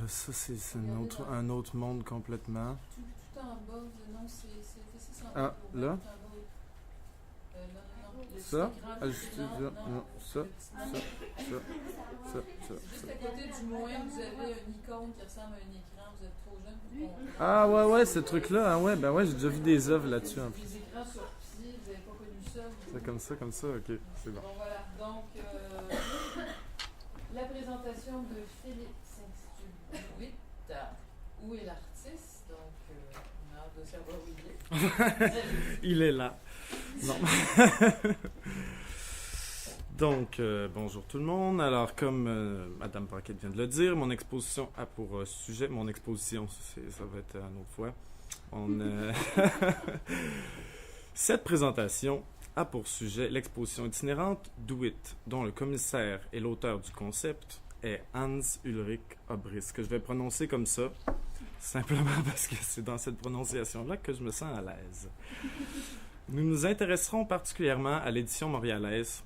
Ça, c'est un autre monde complètement. Tout en bas, non, c'est ça. Ah, là? Tout en bas, oui. Non. Le Ça? petit écran, Ajouter, non, ça, ça. juste à côté du moins, vous avez une icône qui ressemble à un écran. Vous êtes trop jeune pour comprendre. Ah, ouais, ce truc-là. Ah, ouais, ben ouais, j'ai déjà vu des œuvres là-dessus en plus. Les écrans sur pied, vous n'avez pas connu ça. C'est comme ça, ok, c'est bon. Bon, voilà. Donc, la présentation de Philippe s'intitule Où est l'artiste? Donc, on a hâte de savoir où il est. Il est là. Non. Donc, bonjour tout le monde. Alors, comme Madame Paquette vient de le dire, mon exposition a pour sujet, ça va être une autre fois. Cette présentation a pour sujet l'exposition itinérante Do It, dont le commissaire et l'auteur du concept est Hans-Ulrich Obrist, que je vais prononcer comme ça, simplement parce que c'est dans cette prononciation-là que je me sens à l'aise. Nous nous intéresserons particulièrement à l'édition montréalaise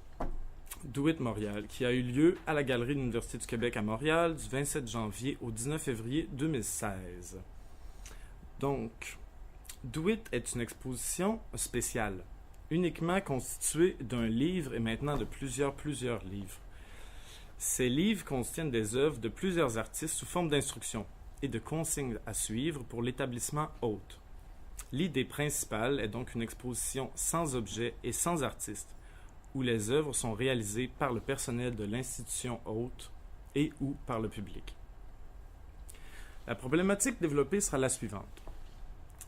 Do It Montréal, qui a eu lieu à la Galerie de l'Université du Québec à Montréal du 27 janvier au 19 février 2016. Donc, Do It est une exposition spéciale, uniquement constituée d'un livre et maintenant de plusieurs livres. Ces livres contiennent des œuvres de plusieurs artistes sous forme d'instructions et de consignes à suivre pour l'établissement hôte. L'idée principale est donc une exposition sans objet et sans artiste, où les œuvres sont réalisées par le personnel de l'institution hôte et ou par le public. La problématique développée sera la suivante.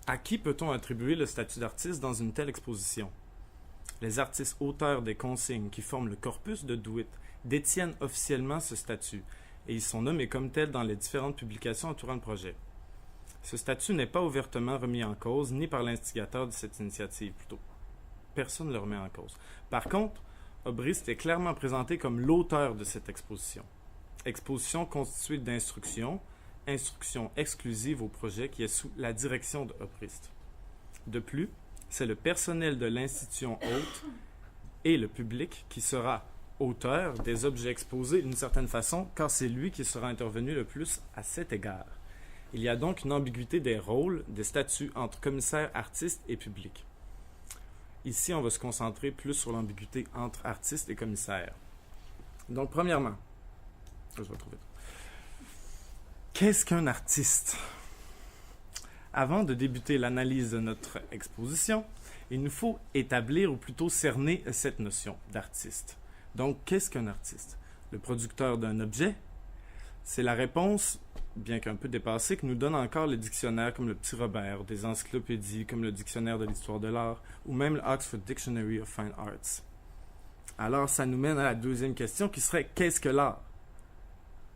À qui peut-on attribuer le statut d'artiste dans une telle exposition? Les artistes auteurs des consignes qui forment le corpus de Do It détiennent officiellement ce statut et ils sont nommés comme tels dans les différentes publications entourant le projet. Ce statut n'est pas ouvertement remis en cause ni par l'instigateur de cette initiative, plutôt. Personne ne le remet en cause. Par contre, Obrist est clairement présenté comme l'auteur de cette exposition. Exposition constituée d'instructions, instructions exclusives au projet qui est sous la direction de Obrist. De plus, c'est le personnel de l'institution hôte et le public qui sera auteur des objets exposés d'une certaine façon, car c'est lui qui sera intervenu le plus à cet égard. Il y a donc une ambiguïté des rôles, des statuts entre commissaire, artiste et public. Ici, on va se concentrer plus sur l'ambiguïté entre artiste et commissaire. Donc, premièrement, je vais trouver. Qu'est-ce qu'un artiste? Avant de débuter l'analyse de notre exposition, il nous faut établir ou plutôt cerner cette notion d'artiste. Donc, qu'est-ce qu'un artiste? Le producteur d'un objet? C'est la réponse, bien qu'un peu dépassée, que nous donne encore les dictionnaires comme le Petit Robert, des encyclopédies comme le Dictionnaire de l'histoire de l'art ou même le Oxford Dictionary of Fine Arts. Alors, ça nous mène à la deuxième question qui serait « Qu'est-ce que l'art ?»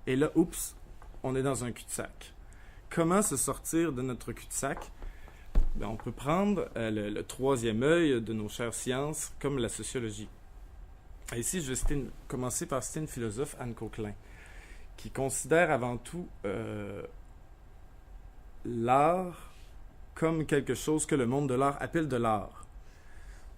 Et là, oups, on est dans un cul-de-sac. Comment se sortir de notre cul-de-sac? On peut prendre le troisième œil de nos chères sciences comme la sociologie. Et ici, je vais commencer par citer une philosophe, Anne Coquelin, qui considère avant tout l'art comme quelque chose que le monde de l'art appelle de l'art.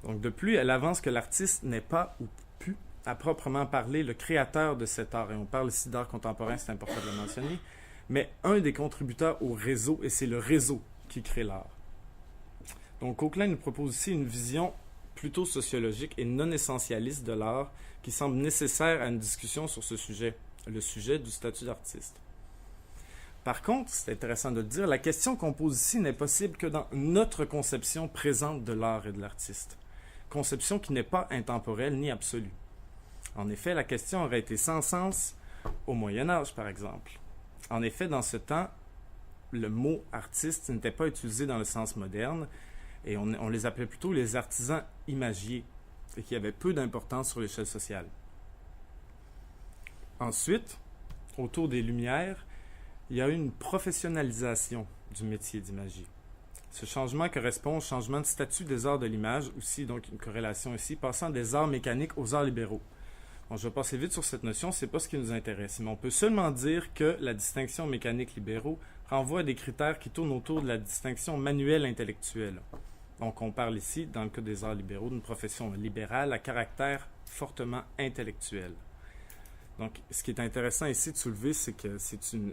Donc, de plus, elle avance que l'artiste n'est pas ou plus, à proprement parler, le créateur de cet art. Et on parle ici d'art contemporain, c'est important de le mentionner, mais un des contributeurs au réseau, et c'est le réseau qui crée l'art. Donc, Coquelin nous propose ici une vision plutôt sociologique et non essentialiste de l'art qui semble nécessaire à une discussion sur ce sujet, le sujet du statut d'artiste. Par contre, c'est intéressant de le dire, la question qu'on pose ici n'est possible que dans notre conception présente de l'art et de l'artiste. Conception qui n'est pas intemporelle ni absolue. En effet, la question aurait été sans sens au Moyen Âge, par exemple. En effet, dans ce temps, le mot artiste n'était pas utilisé dans le sens moderne, et on les appelait plutôt les artisans imagiers, et qui avaient peu d'importance sur l'échelle sociale. Ensuite, autour des Lumières, il y a eu une professionnalisation du métier d'imagier. Ce changement correspond au changement de statut des arts de l'image, aussi donc une corrélation ici, passant des arts mécaniques aux arts libéraux. Bon, je vais passer vite sur cette notion, c'est pas ce qui nous intéresse, mais on peut seulement dire que la distinction mécanique-libéraux renvoie à des critères qui tournent autour de la distinction manuelle-intellectuelle. Donc, on parle ici, dans le cas des arts libéraux, d'une profession libérale à caractère fortement intellectuel. Donc, ce qui est intéressant ici de soulever, c'est que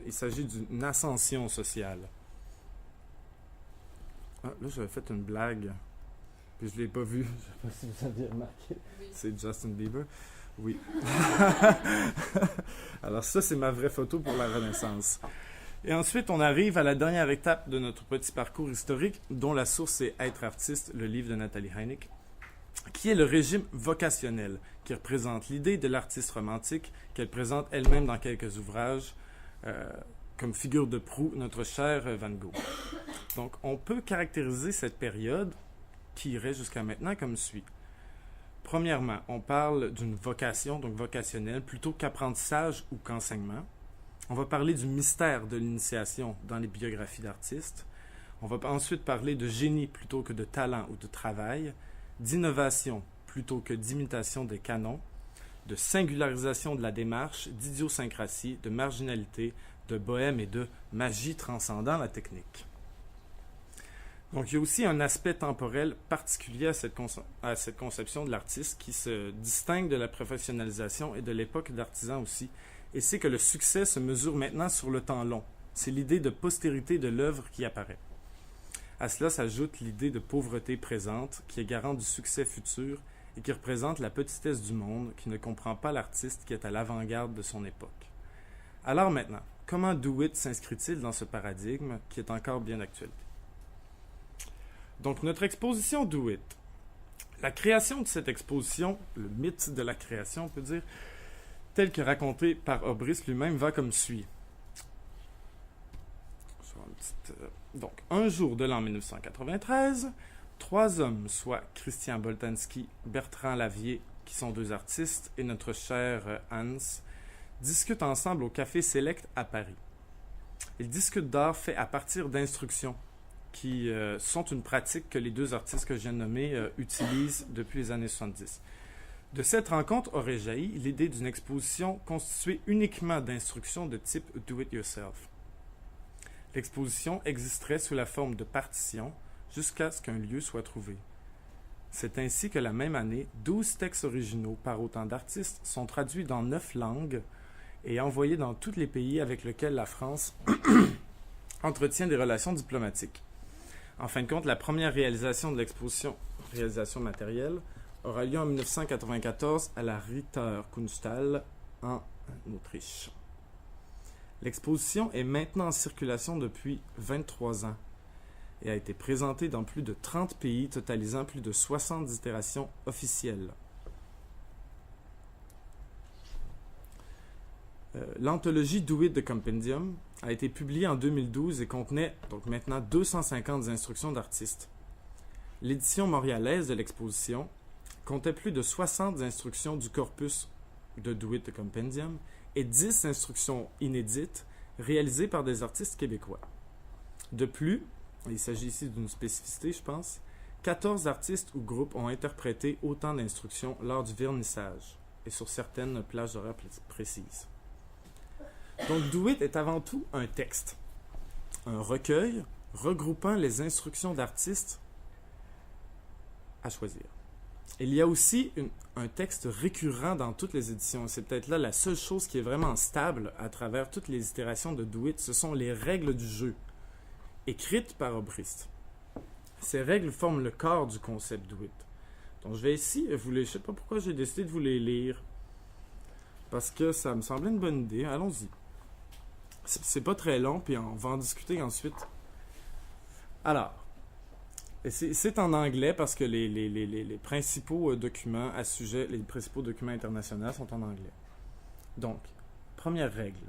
il s'agit d'une ascension sociale. Ah, là, j'avais fait une blague, puis je ne l'ai pas vue. Je ne sais pas si vous aviez remarqué. Oui. C'est Justin Bieber. Oui. Alors ça, c'est ma vraie photo pour la Renaissance. Et ensuite, on arrive à la dernière étape de notre petit parcours historique, dont la source est Être artiste, le livre de Nathalie Heineck, qui est le régime vocationnel, qui représente l'idée de l'artiste romantique, qu'elle présente elle-même dans quelques ouvrages, comme figure de proue, notre cher Van Gogh. Donc, on peut caractériser cette période, qui irait jusqu'à maintenant, comme suit. Premièrement, on parle d'une vocation, donc vocationnelle, plutôt qu'apprentissage ou qu'enseignement. On va parler du mystère de l'initiation dans les biographies d'artistes. On va ensuite parler de génie plutôt que de talent ou de travail, d'innovation plutôt que d'imitation des canons, de singularisation de la démarche, d'idiosyncrasie, de marginalité, de bohème et de magie transcendant la technique. Donc, il y a aussi un aspect temporel particulier à cette conception de l'artiste qui se distingue de la professionnalisation et de l'époque d'artisan aussi, et c'est que le succès se mesure maintenant sur le temps long. C'est l'idée de postérité de l'œuvre qui apparaît. À cela s'ajoute l'idée de pauvreté présente qui est garante du succès futur et qui représente la petitesse du monde qui ne comprend pas l'artiste qui est à l'avant-garde de son époque. Alors maintenant, comment DeWitt s'inscrit-il dans ce paradigme qui est encore bien d'actualité? Donc, notre exposition DeWitt. La création de cette exposition, le mythe de la création, on peut dire, tel que raconté par Obris lui-même, va comme suit. Donc, un jour de l'an 1993, 3 hommes, soit Christian Boltanski, Bertrand Lavier, qui sont 2 artistes, et notre cher Hans, discutent ensemble au Café Select à Paris. Ils discutent d'art fait à partir d'instructions qui sont une pratique que les 2 artistes que je viens de nommer utilisent depuis les années 70. De cette rencontre aurait jailli l'idée d'une exposition constituée uniquement d'instructions de type do-it-yourself. L'exposition existerait sous la forme de partitions jusqu'à ce qu'un lieu soit trouvé. C'est ainsi que la même année, 12 textes originaux par autant d'artistes sont traduits dans 9 langues et envoyés dans tous les pays avec lesquels la France entretient des relations diplomatiques. En fin de compte, la première réalisation de l'exposition, réalisation matérielle, aura lieu en 1994 à la Ritterkunsthalle en Autriche. L'exposition est maintenant en circulation depuis 23 ans et a été présentée dans plus de 30 pays, totalisant plus de 60 itérations officielles. L'anthologie Do It the Compendium a été publiée en 2012 et contenait donc maintenant 250 instructions d'artistes. L'édition montréalaise de l'exposition comptait plus de 60 instructions du corpus de Do It the Compendium et 10 instructions inédites réalisées par des artistes québécois. De plus, il s'agit ici d'une spécificité, je pense, 14 artistes ou groupes ont interprété autant d'instructions lors du vernissage et sur certaines plages horaires précises. Donc, Do It est avant tout un texte, un recueil regroupant les instructions d'artistes à choisir. Il y a aussi un texte récurrent dans toutes les éditions. C'est peut-être là la seule chose qui est vraiment stable à travers toutes les itérations de Do It. Ce sont les règles du jeu, écrites par Obrist. Ces règles forment le corps du concept Do It. Donc je vais ici, je ne sais pas pourquoi j'ai décidé de vous les lire, parce que ça me semblait une bonne idée. Allons-y. C'est pas très long, puis on va en discuter ensuite. Alors, c'est en anglais parce que les principaux documents à ce sujet, les principaux documents internationaux sont en anglais. Donc, première règle.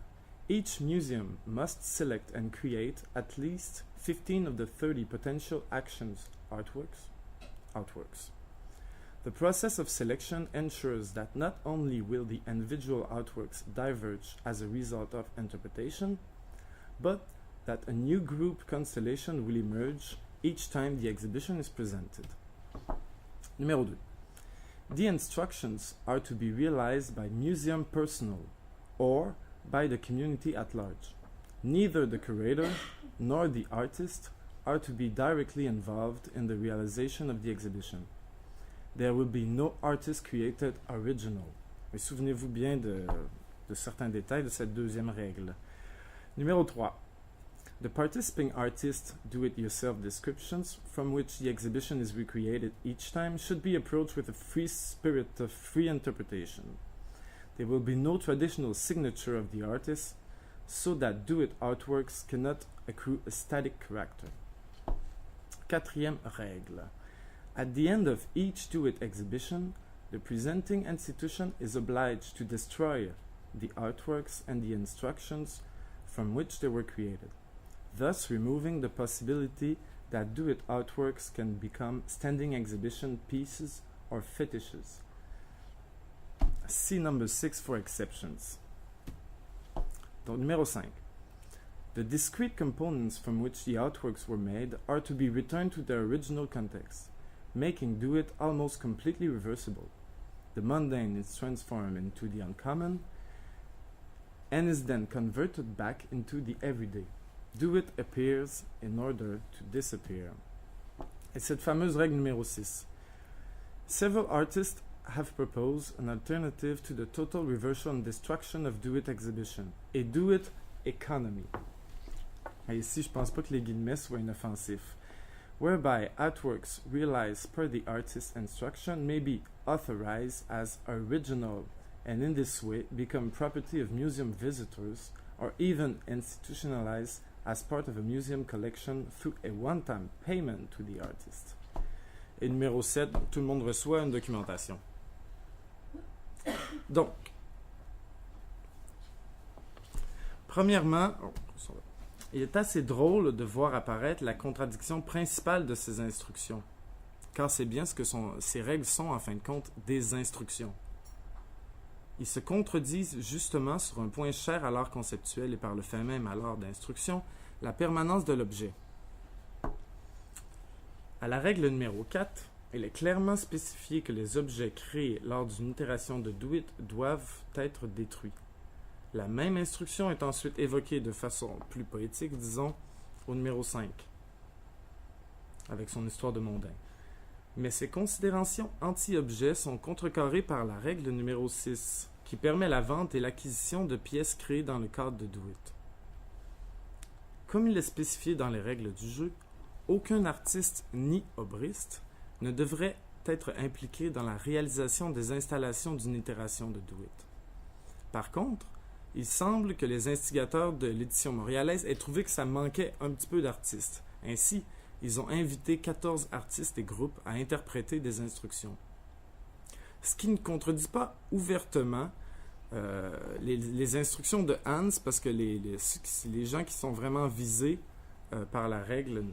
Each museum must select and create at least 15 of the 30 potential actions artworks. The process of selection ensures that not only will the individual artworks diverge as a result of interpretation, but that a new group constellation will emerge each time the exhibition is presented. Numéro 2. The instructions are to be realized by museum personnel or by the community at large. Neither the curator nor the artist are to be directly involved in the realization of the exhibition. There will be no artist created original. Mais souvenez-vous bien de certains détails de cette deuxième règle. Numéro 3. The participating artist's do-it-yourself descriptions, from which the exhibition is recreated each time, should be approached with a free spirit of free interpretation. There will be no traditional signature of the artist, so that do-it artworks cannot accrue a static character. Quatrième règle. At the end of each do-it exhibition, the presenting institution is obliged to destroy the artworks and the instructions from which they were created, thus removing the possibility that do-it artworks can become standing exhibition pieces or fetishes. See number 6 for exceptions. Donc, numéro 5. The discrete components from which the artworks were made are to be returned to their original context, making do-it almost completely reversible. The mundane is transformed into the uncommon and is then converted back into the everyday. Do-it appears in order to disappear. Et cette fameuse règle numéro 6. Several artists have proposed an alternative to the total reversal and destruction of do-it exhibition, a do-it economy. Et ici, je pense pas que les guillemets soient inoffensifs. Whereby artworks realized per the artist's instruction may be authorized as original and in this way become property of museum visitors or even institutionalized as part of a museum collection through a one-time payment to the artist. Et numéro 7, tout le monde reçoit une documentation. Donc, premièrement, il est assez drôle de voir apparaître la contradiction principale de ces instructions, car c'est bien ce que ces règles sont, en fin de compte, des instructions. Ils se contredisent justement sur un point cher à l'art conceptuel et par le fait même à l'art d'instruction, la permanence de l'objet. À la règle numéro 4, il est clairement spécifié que les objets créés lors d'une itération de do-it doivent être détruits. La même instruction est ensuite évoquée de façon plus poétique, disons, au numéro 5, avec son histoire de mondain. Mais ces considérations anti-objets sont contrecarrées par la règle numéro 6, qui permet la vente et l'acquisition de pièces créées dans le cadre de do-it. Comme il est spécifié dans les règles du jeu, aucun artiste ni obriste ne devrait être impliqué dans la réalisation des installations d'une itération de do-it. Par contre, il semble que les instigateurs de l'édition montréalaise aient trouvé que ça manquait un petit peu d'artistes. Ainsi, ils ont invité 14 artistes et groupes à interpréter des instructions. Ce qui ne contredit pas ouvertement les instructions de Hans, parce que les gens qui sont vraiment visés par la règle,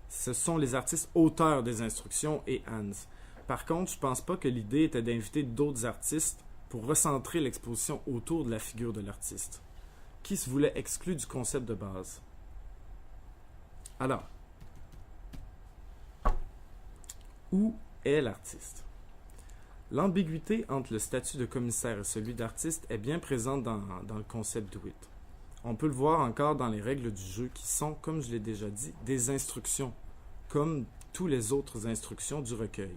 ce sont les artistes auteurs des instructions et Hans. Par contre, je ne pense pas que l'idée était d'inviter d'autres artistes pour recentrer l'exposition autour de la figure de l'artiste, qui se voulait exclu du concept de base. Alors, où est l'artiste? L'ambiguïté entre le statut de commissaire et celui d'artiste est bien présente dans le concept do-it. On peut le voir encore dans les règles du jeu qui sont, comme je l'ai déjà dit, des instructions, comme toutes les autres instructions du recueil.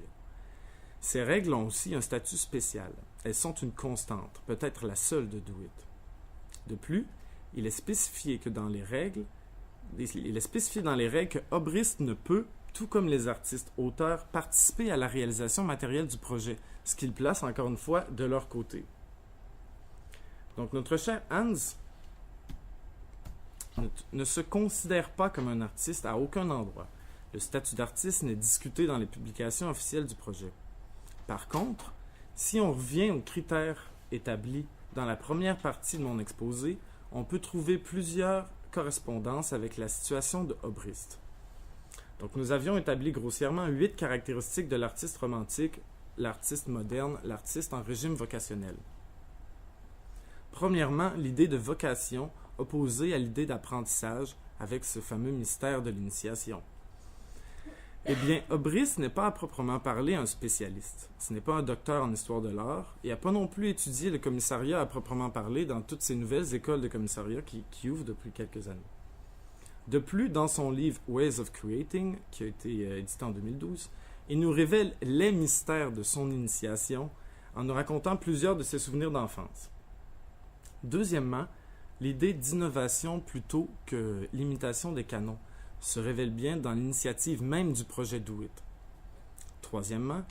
Ces règles ont aussi un statut spécial. Elles sont une constante, peut-être la seule de do-it. De plus, il est spécifié dans les règles que Obrist ne peut, tout comme les artistes auteurs, participer à la réalisation matérielle du projet, ce qui le place encore une fois de leur côté. Donc notre cher Hans ne se considère pas comme un artiste à aucun endroit. Le statut d'artiste n'est discuté dans les publications officielles du projet. Par contre, si on revient aux critères établis dans la première partie de mon exposé, on peut trouver plusieurs correspondances avec la situation de Obrist. Donc nous avions établi grossièrement 8 caractéristiques de l'artiste romantique, l'artiste moderne, l'artiste en régime vocationnel. Premièrement, l'idée de vocation opposée à l'idée d'apprentissage avec ce fameux mystère de l'initiation. Eh bien, Obrist n'est pas à proprement parler un spécialiste. Ce n'est pas un docteur en histoire de l'art et n'a pas non plus étudié le commissariat à proprement parler dans toutes ces nouvelles écoles de commissariat qui ouvrent depuis quelques années. De plus, dans son livre Ways of Creating, qui a été édité en 2012, il nous révèle les mystères de son initiation en nous racontant plusieurs de ses souvenirs d'enfance. Deuxièmement, l'idée d'innovation plutôt que l'imitation des canons se révèle bien dans l'initiative même du projet Do It. Troisièmement,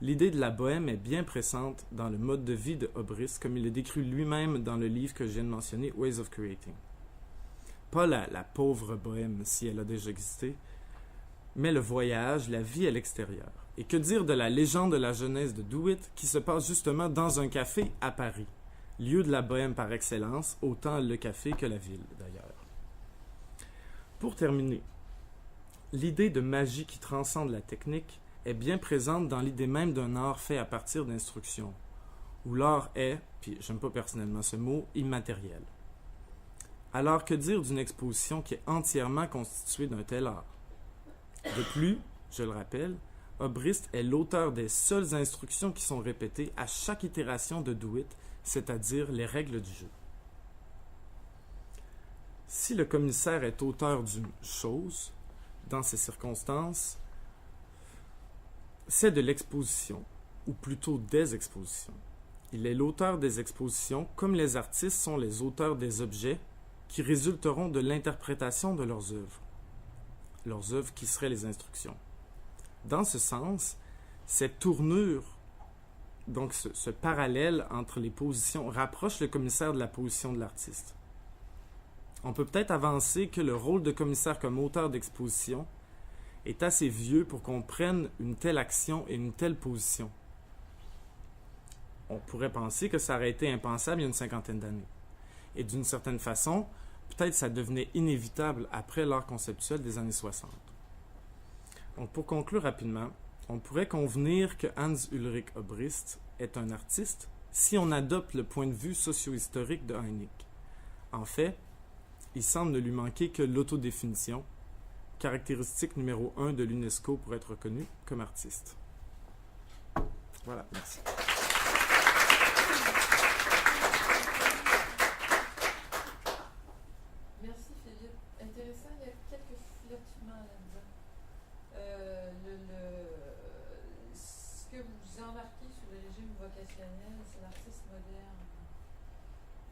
l'idée de la bohème est bien pressante dans le mode de vie de Obrist, comme il le décrit lui-même dans le livre que je viens de mentionner, Ways of Creating. Pas la pauvre bohème, si elle a déjà existé, mais le voyage, la vie à l'extérieur. Et que dire de la légende de la jeunesse de Do It, qui se passe justement dans un café à Paris, lieu de la bohème par excellence, autant le café que la ville d'ailleurs. Pour terminer, l'idée de magie qui transcende la technique est bien présente dans l'idée même d'un art fait à partir d'instructions, où l'art est, puis j'aime pas personnellement ce mot, immatériel. Alors que dire d'une exposition qui est entièrement constituée d'un tel art? De plus, je le rappelle, Obrist est l'auteur des seules instructions qui sont répétées à chaque itération de Do It, c'est-à-dire les règles du jeu. Si le commissaire est auteur d'une chose, dans ces circonstances, c'est de l'exposition, ou plutôt des expositions. Il est l'auteur des expositions, comme les artistes sont les auteurs des objets qui résulteront de l'interprétation de leurs œuvres qui seraient les instructions. Dans ce sens, cette tournure, donc ce parallèle entre les positions, rapproche le commissaire de la position de l'artiste. On peut peut-être avancer que le rôle de commissaire comme auteur d'exposition est assez vieux pour qu'on prenne une telle action et une telle position. On pourrait penser que ça aurait été impensable il y a une cinquantaine d'années. Et d'une certaine façon, peut-être ça devenait inévitable après l'art conceptuel des années 60. Donc pour conclure rapidement, on pourrait convenir que Hans Ulrich Obrist est un artiste si on adopte le point de vue socio-historique de Heineck. En fait, il semble ne lui manquer que l'autodéfinition, caractéristique numéro 1 de l'UNESCO pour être reconnu comme artiste. Voilà, merci. Merci Philippe. Intéressant, il y a quelques flottements là-dedans. Ce que vous embarquez sur le régime vocationnel, c'est l'artiste moderne.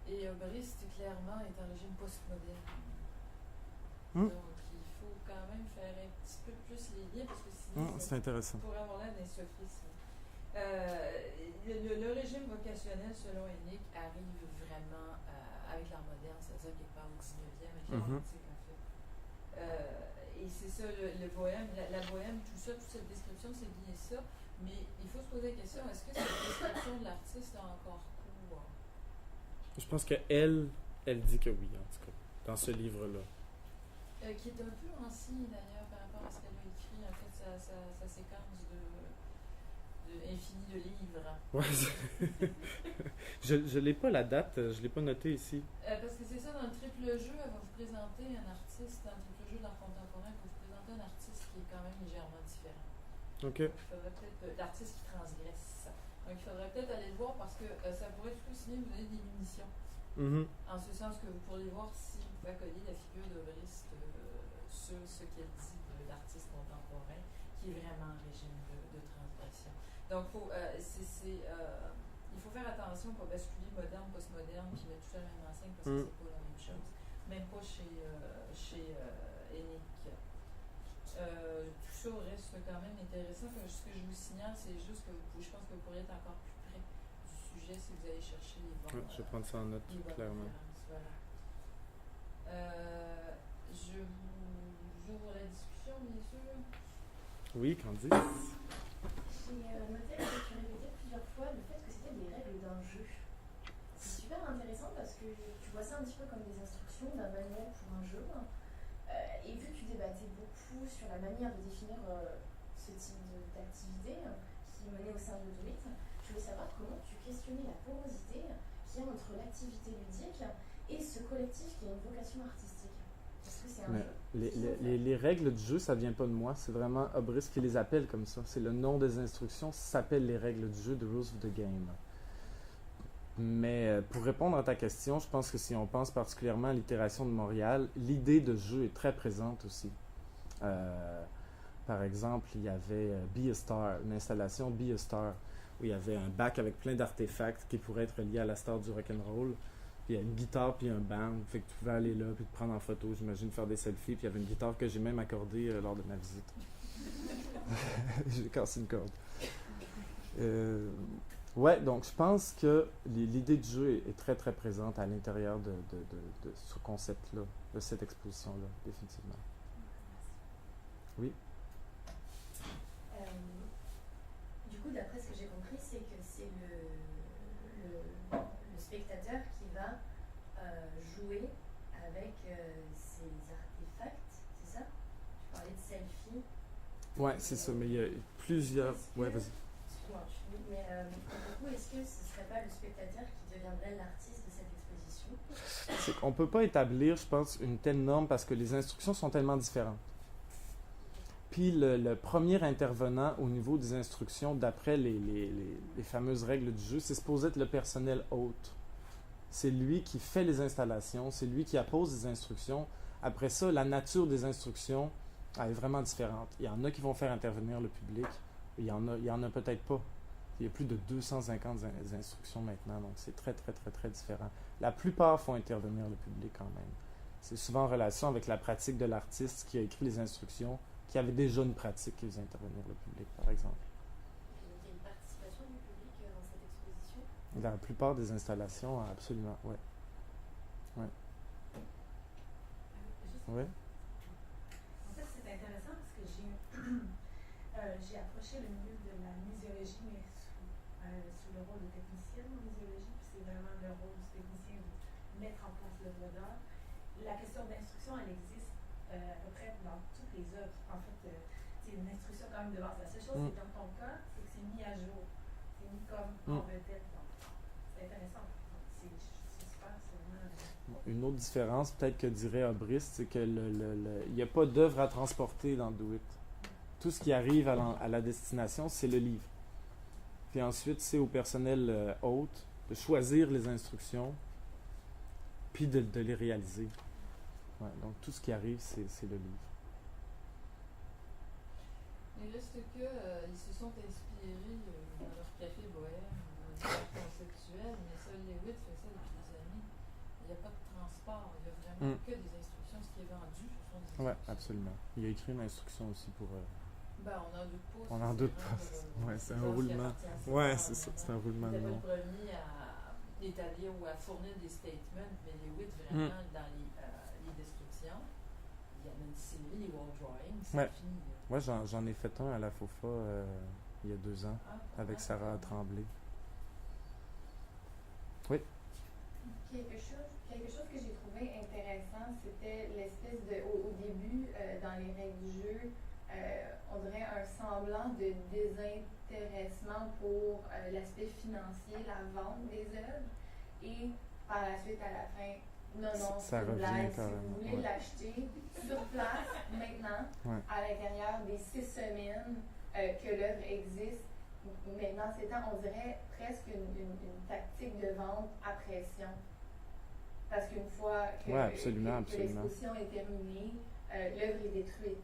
Et Obrist, clairement, est un régime postmoderne. Donc, il faut quand même faire un petit peu plus les liens, parce que sinon, c'est intéressant. Pour avoir l'air d'un sophisme. Le régime vocationnel, selon Hennick, arrive vraiment avec l'art moderne, c'est-à-dire quelque part au 19e, avec l'art antique, en fait. Et c'est ça, le bohème, la bohème, tout ça, toute cette description, c'est bien ça. Mais il faut se poser la question, est-ce que cette description de l'artiste a encore cours? Je pense qu'elle dit que oui, en tout cas, dans ce livre-là. Qui est un peu ancien, d'ailleurs, par rapport à ce qu'elle a écrit, en fait, sa séquence de infini de livres. Ouais, je l'ai pas la date, je l'ai pas noté ici. Parce que c'est ça, dans le triple jeu, elle va vous présenter un artiste, dans le triple jeu d'art contemporain, elle va vous présenter un artiste qui est quand même légèrement différent. Ok. Donc, il faudrait peut-être, l'artiste qui transgresse. Donc il faudrait peut-être aller le voir parce que ça pourrait tout aussi bien vous donner des munitions. En ce sens que vous pourriez voir si vous pouvez accoler la figure d'Obrist sur ce qu'elle dit de l'artiste contemporain, qui est vraiment un régime de transgression. Donc il faut faire attention pour basculer moderne, postmoderne, puis mettre tout ça dans la même enseigne parce que c'est pas la même chose. Même pas chez Hennick. Tout ça reste quand même intéressant. Ce que je vous signale, c'est juste que je pense que vous pourriez être encore plus près du sujet si vous allez chercher les bons. Je vais prendre ça en note, clairement. Voilà. J'ouvre la discussion, bien sûr. Oui, Candice. J'ai noté que tu répétais plusieurs fois le fait que c'était des règles d'un jeu. C'est super intéressant parce que tu vois ça un petit peu comme des instructions d'un manuel pour un jeu. Et vu que tu débattais beaucoup sur la manière de définir ce type d'activité qui est menée au sein de Do It, je voulais savoir comment tu questionnais la porosité qu'il y a entre l'activité ludique et ce collectif qui a une vocation artistique. Est-ce que c'est un jeu? Les règles du jeu, ça vient pas de moi. C'est vraiment Obrist qui les appelle comme ça. C'est le nom des instructions, ça s'appelle les règles du jeu, The Rules of the Game. Mais pour répondre à ta question, je pense que si on pense particulièrement à l'itération de Montréal, l'idée de jeu est très présente aussi. Par exemple, il y avait Be a Star, une installation Be a Star, où il y avait un bac avec plein d'artefacts qui pourraient être liés à la star du rock'n'roll. Puis il y a une guitare, puis un band. Fait que tu pouvais aller là, puis te prendre en photo, j'imagine, faire des selfies. Puis il y avait une guitare que j'ai même accordée lors de ma visite. J'ai cassé une corde. Ouais, donc je pense que l'idée du jeu est très très présente à l'intérieur de ce concept-là, de cette exposition-là, définitivement. Oui? Du coup, d'après ce que j'ai compris, c'est que c'est le spectateur qui va jouer avec ces artefacts, c'est ça? Tu parlais de selfie. Ouais, c'est ça, mais il y a plusieurs... Ouais, vas-y. Excuse-moi, mais du coup, est-ce que ce ne serait pas le spectateur qui deviendrait l'artiste de cette exposition? C'est qu'on ne peut pas établir, je pense, une telle norme parce que les instructions sont tellement différentes. Puis le premier intervenant au niveau des instructions, d'après les fameuses règles du jeu, c'est supposé être le personnel hôte. C'est lui qui fait les installations, c'est lui qui appose les instructions. Après ça, la nature des instructions est vraiment différente. Il y en a qui vont faire intervenir le public, il y en a peut-être pas. Il y a plus de 250 instructions maintenant, donc c'est très, très, très, très différent. La plupart font intervenir le public quand même. C'est souvent en relation avec la pratique de l'artiste qui a écrit les instructions, qui avait déjà une pratique qui faisait intervenir le public, par exemple. Il y a une participation du public dans cette exposition? Dans la plupart des installations, absolument, oui. Ouais. Ouais. En fait, c'est intéressant parce que j'ai approché le milieu de la muséologie, mais sous le rôle de technicienne en muséologie, puis c'est vraiment le rôle du technicien de mettre en place l'œuvre d'art. La question d'instruction, elle existe à peu près dans toutes les œuvres. En fait, c'est une instruction quand même de base. La seule chose, c'est que dans ton cas, c'est que c'est mis à jour. C'est mis comme en vedette. Donc, c'est intéressant. C'est super, c'est vraiment... Une autre différence, peut-être que dirait Obrist, c'est que il n'y a pas d'œuvre à transporter dans Do It. Tout ce qui arrive à la destination, c'est le livre. Puis ensuite, c'est au personnel hôte de choisir les instructions, puis de les réaliser. Ouais, donc tout ce qui arrive, c'est le livre. Il reste que ils se sont inspirés dans leur café bohème, conceptuel, mais ça, Lewitt fait ça depuis des années. Il n'y a pas de transport, il y a vraiment que des instructions. Ce qui est vendu, ce sont des instructions. Oui, absolument. Il a écrit une instruction aussi pour... Ben, on n'en doute pas. On n'en doute pas. Ouais, c'est un roulement. Ouais, c'est ça, c'est un roulement de nom. Il n'était pas le premier à établir ou à fournir des statements, mais Lewitt, vraiment, dans les descriptions, il y en a une série, les wall drawings, c'est fini. Moi, j'en ai fait un à la FOFA il y a 2 ans, avec Sarah Tremblay. Oui. Quelque chose que j'ai trouvé intéressant, c'était l'espèce de, au début, dans les règles du jeu, on dirait un semblant de désintéressement pour l'aspect financier, la vente des œuvres, et par la suite, à la fin, non, c'est une blague. Si vous voulez l'acheter sur place, maintenant, à l'intérieur des 6 semaines que l'œuvre existe, maintenant, c'est on dirait presque une tactique de vente à pression. Parce qu'une fois que l'exposition est terminée, l'œuvre est détruite.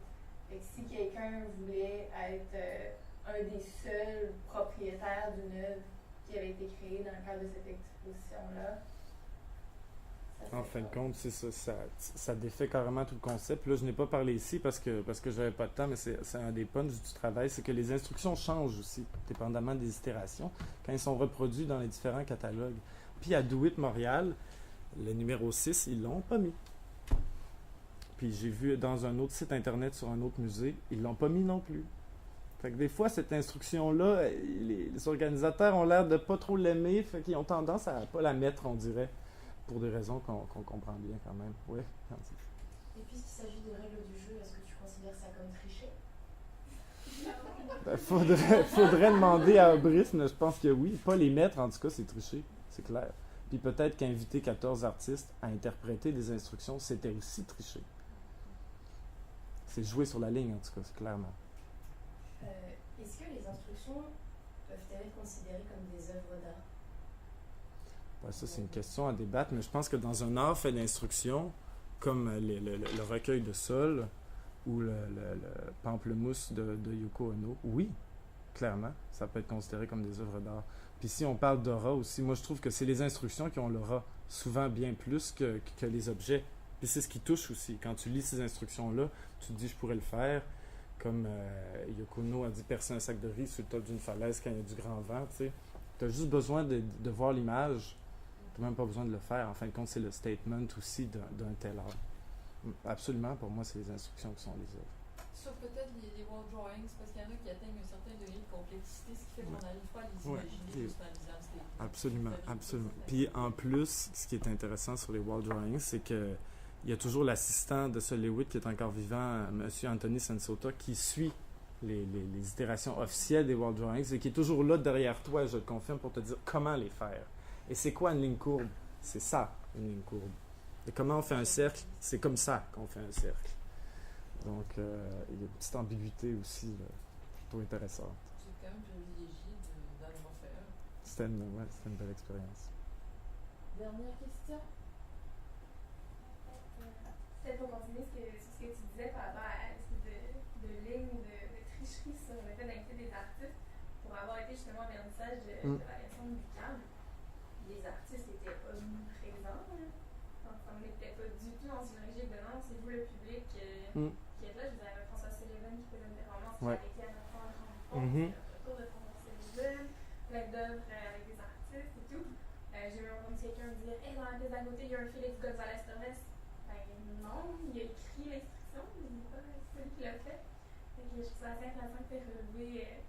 Et si quelqu'un voulait être un des seuls propriétaires d'une œuvre qui avait été créée dans le cadre de cette exposition-là, en fin de compte, c'est ça défait carrément tout le concept. Là, je n'ai pas parlé ici parce que j'avais pas de temps, mais c'est un des punchs du travail, c'est que les instructions changent aussi, dépendamment des itérations, quand ils sont reproduits dans les différents catalogues. Puis à Do It Montréal, le numéro 6, ils l'ont pas mis. Puis j'ai vu dans un autre site internet sur un autre musée, ils l'ont pas mis non plus. Fait que des fois, cette instruction-là, les organisateurs ont l'air de pas trop l'aimer, fait qu'ils ont tendance à pas la mettre, on dirait, pour des raisons qu'on comprend bien quand même. Oui. Et puisqu'il s'agit de règles du jeu, est-ce que tu considères ça comme tricher? Faudrait demander à Obrist, mais je pense que oui. Pas les mettre, en tout cas, c'est tricher, c'est clair. Puis peut-être qu'inviter 14 artistes à interpréter des instructions, c'était aussi tricher. C'est jouer sur la ligne, en tout cas, c'est clairement. Est-ce que les instructions peuvent-elles être considérées comme des œuvres d'art? Ouais, ça, c'est une question à débattre, mais je pense que dans un art fait d'instruction, comme le recueil de sol ou le pamplemousse de Yoko Ono, oui, clairement. Ça peut être considéré comme des œuvres d'art. Puis si on parle d'aura aussi, moi je trouve que c'est les instructions qui ont l'aura, souvent bien plus que les objets. Puis c'est ce qui touche aussi. Quand tu lis ces instructions-là, tu te dis je pourrais le faire. Comme Yoko Ono a dit percer un sac de riz sur le top d'une falaise quand il y a du grand vent, tu sais. Tu as juste besoin de voir l'image. Tu n'as même pas besoin de le faire. En fin de compte, c'est le statement aussi d'un tel art. Absolument, pour moi, c'est les instructions qui sont les œuvres. Sauf peut-être les wall drawings, parce qu'il y en a qui atteignent un certain degré de complexité, ce qui fait qu'on n'arrive pas à les imaginer juste en lisant le statement. Absolument, absolument. Puis en plus, ce qui est intéressant sur les wall drawings, c'est que il y a toujours l'assistant de ce Lewitt qui est encore vivant, M. Anthony Sensota, qui suit les itérations officielles des wall drawings et qui est toujours là derrière toi, je te confirme, pour te dire comment les faire. Et c'est quoi une ligne courbe? C'est ça, une ligne courbe. Et comment on fait un cercle? C'est comme ça qu'on fait un cercle. Donc, il y a une petite ambiguïté aussi, là, plutôt intéressante. C'est quand même privilégié d'en avoir fait un. C'était une belle expérience. Dernière question. Peut-être pour continuer sur ce que tu disais par rapport à l'espèce de ligne de tricherie sur le fait d'inviter des artistes, pour avoir été justement au vernissage de la version musicale, les artistes étaient omniprésents. Donc, on n'était pas du tout dans une logique de non, c'est vous le public qui êtes là. Je vous avais François Sullivan qui faisait une performance avec Yann Enfant, le retour de François Sullivan, plein d'œuvres avec des artistes et tout. J'ai eu entendu quelqu'un me dire hey, dans la pièce d'à côté, il y a un Félix González Torres. Non, il a écrit l'instruction, mais il n'est pas celui qui l'a fait. Je trouve ça assez intéressant que tu aies relevé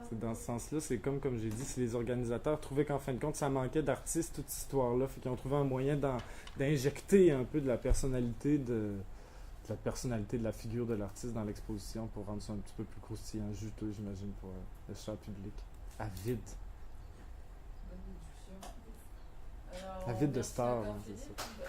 c'est dans ce sens-là, c'est comme j'ai dit, si les organisateurs trouvaient qu'en fin de compte, ça manquait d'artistes, toute cette histoire-là. Fait qu'ils ont trouvé un moyen d'injecter un peu de la personnalité de la figure de l'artiste dans l'exposition pour rendre ça un petit peu plus croustillant, juteux, j'imagine, pour le cher public. Avide. Bonne déduction. Alors, Avide de merci stars, encore, hein, c'est Philippe. ça.